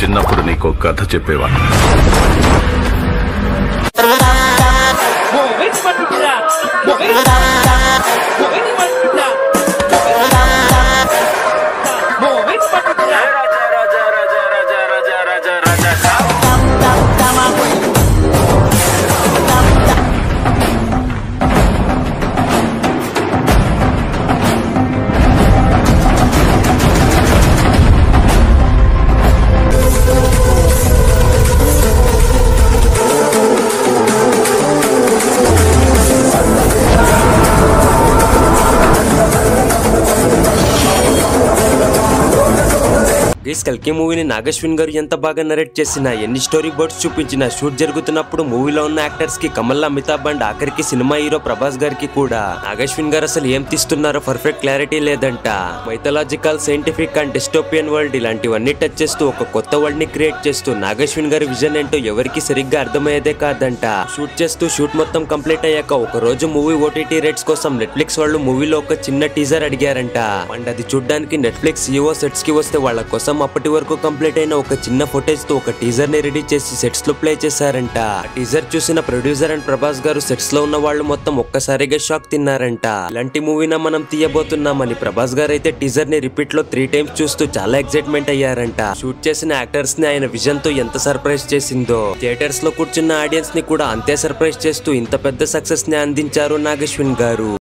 చిన్నప్పుడు నీకు కథ చెప్పేవాడు. కల్కి మూవీని నాగశ్విన్ గారు ఎంత బాగా నరేట్ చేసినా, ఎన్ని స్టోరీ బోర్డ్స్ చూపించినా, షూట్ జరుగుతున్నప్పుడు మూవీలో ఉన్న యాక్టర్స్ కి కమల్, అమితాబ్ అండ్ ఆఖరికి సినిమా హీరో ప్రభాస్ గారికి కూడా నాగశ్విన్ గారు అసలు ఏం తీస్తున్నారో పర్ఫెక్ట్ క్లారిటీ లేదంట. Mythological, scientific and dystopian world ఇలాంటివన్నీ టచ్ చేస్తూ ఒక కొత్త వరల్డ్ ని క్రియేట్ చేస్తూ నాగశ్విన్ గారి విజన్ ఏంటో ఎవరికి సరిగ్గా అర్థమయ్యేదే కాదంట. షూట్ మొత్తం కంప్లీట్ అయ్యాక ఒక రోజు మూవీ ఓటీటీ రైట్స్ కోసం నెట్ఫ్లిక్స్ వాళ్ళు మూవీలో ఒక చిన్న టీజర్ అడిగారంట. అండ్ అది చూడ్డానికి నెట్ఫ్లిక్స్ CEO సెట్స్ కి వస్తే వాళ్ళ కోసం అప్పటి వరకు కంప్లీట్ అయిన ఒక చిన్న ఫుటేజ్ తో ఒక టీజర్ ని రెడీ చేసి సెట్స్ లో ప్లే చేశారంట. ఆ టీజర్ చూసిన ప్రొడ్యూసర్ అండ్ ప్రభాస్ గారు సెట్స్ లో ఉన్న వాళ్ళు మొత్తం ఒక్కసారిగా షాక్ తిన్నారంట. ఇలాంటి మూవీనా మనం తీయబోతున్నామని ప్రభాస్ గారు అయితే టీజర్ ని రిపీట్ లో 3 times చూస్తూ చాలా ఎక్సైట్మెంట్ అయ్యారంట. షూట్ చేసిన యాక్టర్స్ ని ఆయన విజన్ తో ఎంత సర్ప్రైజ్ చేసిందో, థియేటర్స్ లో కూర్చున్న ఆడియన్స్ ని కూడా అంతే సర్ప్రైజ్ చేస్తూ ఇంత పెద్ద సక్సెస్ ని అందించారు నాగశ్విన్ గారు.